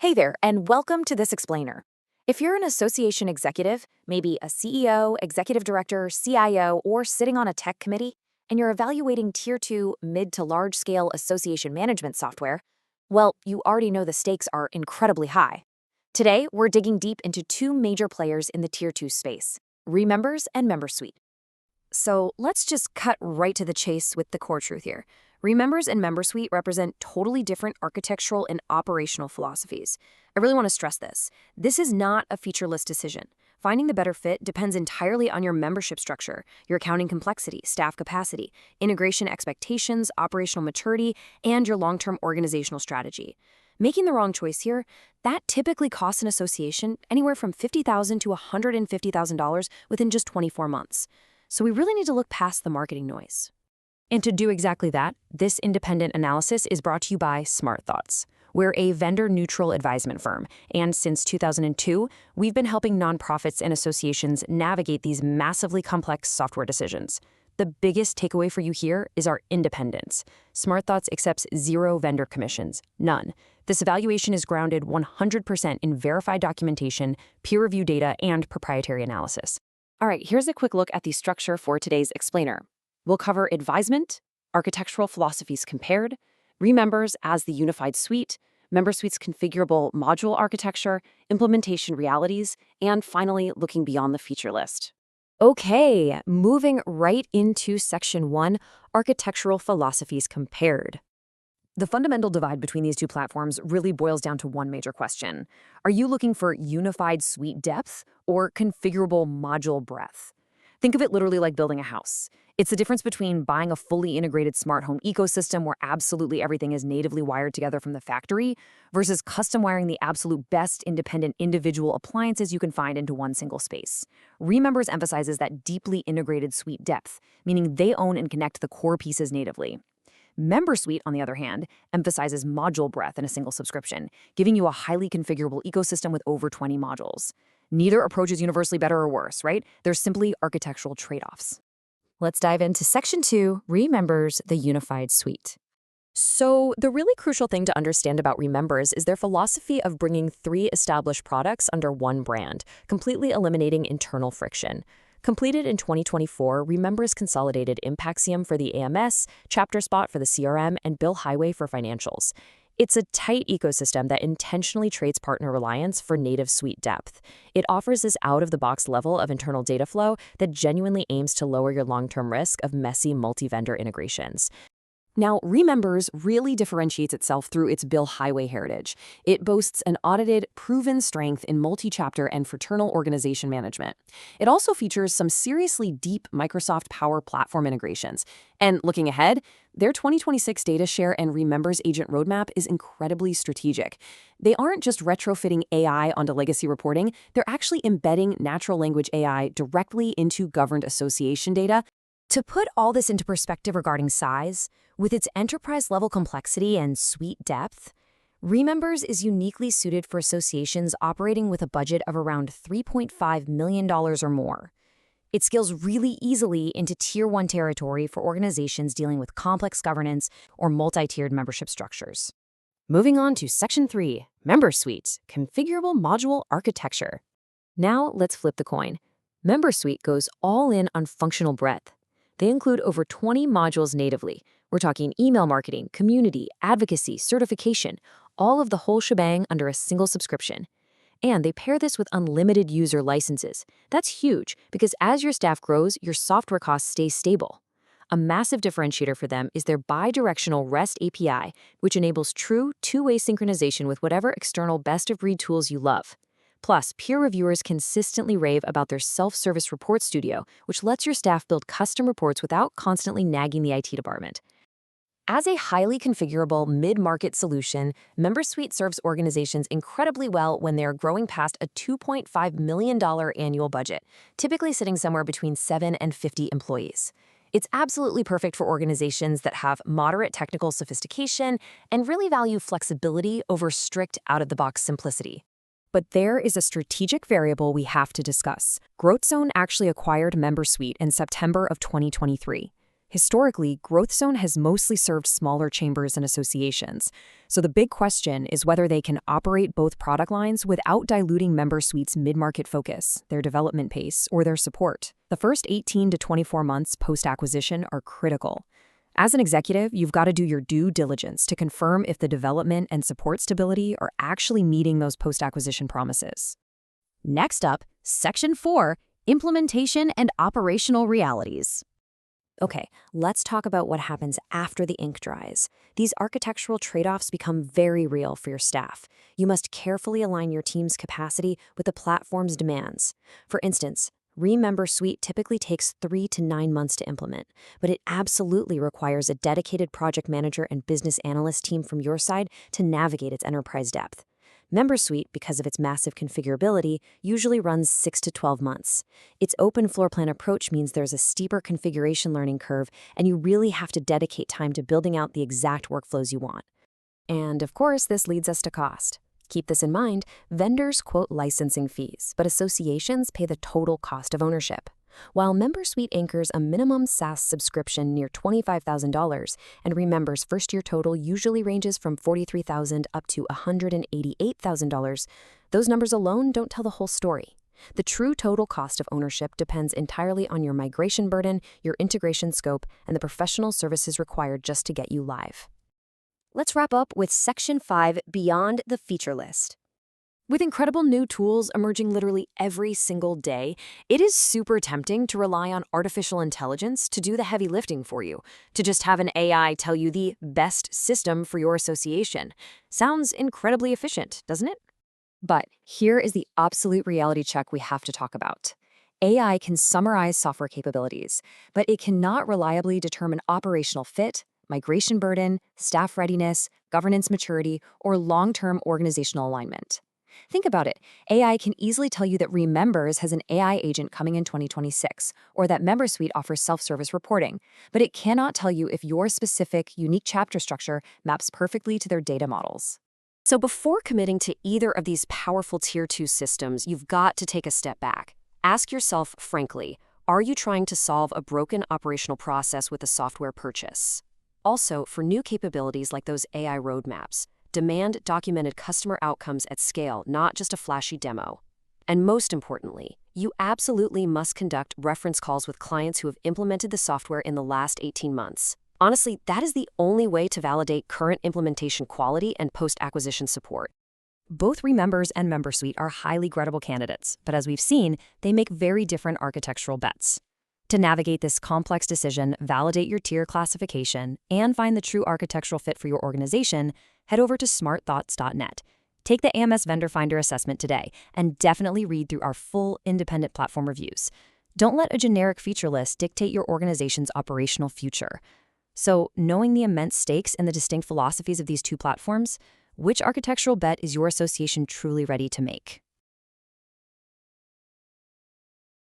Hey there, and welcome to this explainer. If you're an association executive, maybe a CEO, executive director, CIO, or sitting on a tech committee, and you're evaluating Tier II mid to large-scale association management software, well, you already know the stakes are incredibly high. Today, we're digging deep into two major players in the Tier II space, Remembers and MemberSuite. So let's just cut right to the chase with the core truth here. Remembers and MemberSuite represent totally different architectural and operational philosophies. I really want to stress this. This is not a featureless decision. Finding the better fit depends entirely on your membership structure, your accounting complexity, staff capacity, integration expectations, operational maturity, and your long-term organizational strategy. Making the wrong choice here, that typically costs an association anywhere from $50,000 to $150,000 within just 24 months. So we really need to look past the marketing noise. And to do exactly that, this independent analysis is brought to you by SmartThoughts. We're a vendor-neutral advisement firm, and since 2002, we've been helping nonprofits and associations navigate these massively complex software decisions. The biggest takeaway for you here is our independence. SmartThoughts accepts zero vendor commissions, none. This evaluation is grounded 100% in verified documentation, peer-reviewed data, and proprietary analysis. All right, here's a quick look at the structure for today's explainer. We'll cover advisement, architectural philosophies compared, Remembers as the unified suite, MemberSuite's configurable module architecture, implementation realities, and finally, looking beyond the feature list. Okay, moving right into Section 1, architectural philosophies compared. The fundamental divide between these two platforms really boils down to one major question. Are you looking for unified suite depth or configurable module breadth? Think of it literally like building a house. It's the difference between buying a fully integrated smart home ecosystem where absolutely everything is natively wired together from the factory versus custom wiring the absolute best independent individual appliances you can find into one single space. Remembers emphasizes that deeply integrated suite depth, meaning they own and connect the core pieces natively. MemberSuite, on the other hand, emphasizes module breadth in a single subscription, giving you a highly configurable ecosystem with over 20 modules. Neither approach is universally better or worse, right? They're simply architectural trade-offs. Let's dive into Section 2, Remembers the Unified Suite. So the really crucial thing to understand about Remembers is their philosophy of bringing three established products under one brand, completely eliminating internal friction. Completed in 2024, Remembers consolidated Impaxium for the AMS, ChapterSpot for the CRM, and Bill Highway for financials. It's a tight ecosystem that intentionally trades partner reliance for native suite depth. It offers this out-of-the-box level of internal data flow that genuinely aims to lower your long-term risk of messy multi-vendor integrations. Now, Remembers really differentiates itself through its Bill Highway heritage. It boasts an audited, proven strength in multi-chapter and fraternal organization management. It also features some seriously deep Microsoft Power Platform integrations. And looking ahead, their 2026 data share and Remembers agent roadmap is incredibly strategic. They aren't just retrofitting AI onto legacy reporting, they're actually embedding natural language AI directly into governed association data. To put all this into perspective regarding size, with its enterprise-level complexity and suite depth, Remembers is uniquely suited for associations operating with a budget of around $3.5 million or more. It scales really easily into Tier 1 territory for organizations dealing with complex governance or multi-tiered membership structures. Moving on to Section 3, MemberSuite, Configurable Module Architecture. Now let's flip the coin. MemberSuite goes all in on functional breadth. They include over 20 modules natively. We're talking email marketing, community, advocacy, certification, all of the whole shebang under a single subscription. And they pair this with unlimited user licenses. That's huge because as your staff grows, your software costs stay stable. A massive differentiator for them is their bi-directional REST API, which enables true two-way synchronization with whatever external best-of-breed tools you love. Plus, peer reviewers consistently rave about their self-service report studio, which lets your staff build custom reports without constantly nagging the IT department. As a highly configurable mid-market solution, MemberSuite serves organizations incredibly well when they are growing past a $2.5 million annual budget, typically sitting somewhere between 7 and 50 employees. It's absolutely perfect for organizations that have moderate technical sophistication and really value flexibility over strict out-of-the-box simplicity. But there is a strategic variable we have to discuss. GrowthZone actually acquired MemberSuite in September of 2023. Historically, Growth Zone has mostly served smaller chambers and associations, so the big question is whether they can operate both product lines without diluting MemberSuite's mid-market focus, their development pace, or their support. The first 18 to 24 months post-acquisition are critical. As an executive, you've got to do your due diligence to confirm if the development and support stability are actually meeting those post-acquisition promises. Next up, Section 4, Implementation and Operational Realities. Okay, let's talk about what happens after the ink dries. These architectural trade-offs become very real for your staff. You must carefully align your team's capacity with the platform's demands. For instance, MemberSuite typically takes 3 to 9 months to implement, but it absolutely requires a dedicated project manager and business analyst team from your side to navigate its enterprise depth. MemberSuite, because of its massive configurability, usually runs 6 to 12 months. Its open floor plan approach means there's a steeper configuration learning curve, and you really have to dedicate time to building out the exact workflows you want. And of course, this leads us to cost. Keep this in mind, vendors quote licensing fees, but associations pay the total cost of ownership. While MemberSuite anchors a minimum SaaS subscription near $25,000, and Remember's first-year total usually ranges from $43,000 up to $188,000, those numbers alone don't tell the whole story. The true total cost of ownership depends entirely on your migration burden, your integration scope, and the professional services required just to get you live. Let's wrap up with Section 5, Beyond the Feature List. With incredible new tools emerging literally every single day, it is super tempting to rely on artificial intelligence to do the heavy lifting for you, to just have an AI tell you the best system for your association. Sounds incredibly efficient, doesn't it? But here is the absolute reality check we have to talk about. AI can summarize software capabilities, but it cannot reliably determine operational fit, migration burden, staff readiness, governance maturity, or long-term organizational alignment. Think about it. AI can easily tell you that Remembers has an AI agent coming in 2026, or that MemberSuite offers self-service reporting, but it cannot tell you if your specific, unique chapter structure maps perfectly to their data models. So before committing to either of these powerful Tier II systems, you've got to take a step back. Ask yourself frankly, are you trying to solve a broken operational process with a software purchase? Also, for new capabilities like those AI roadmaps, demand documented customer outcomes at scale, not just a flashy demo. And most importantly, you absolutely must conduct reference calls with clients who have implemented the software in the last 18 months. Honestly, that is the only way to validate current implementation quality and post-acquisition support. Both Remembers and MemberSuite are highly credible candidates, but as we've seen, they make very different architectural bets. To navigate this complex decision, validate your tier classification, and find the true architectural fit for your organization, head over to smartthoughts.net. Take the AMS Vendor Finder assessment today, and definitely read through our full independent platform reviews. Don't let a generic feature list dictate your organization's operational future. So, knowing the immense stakes and the distinct philosophies of these two platforms, which architectural bet is your association truly ready to make?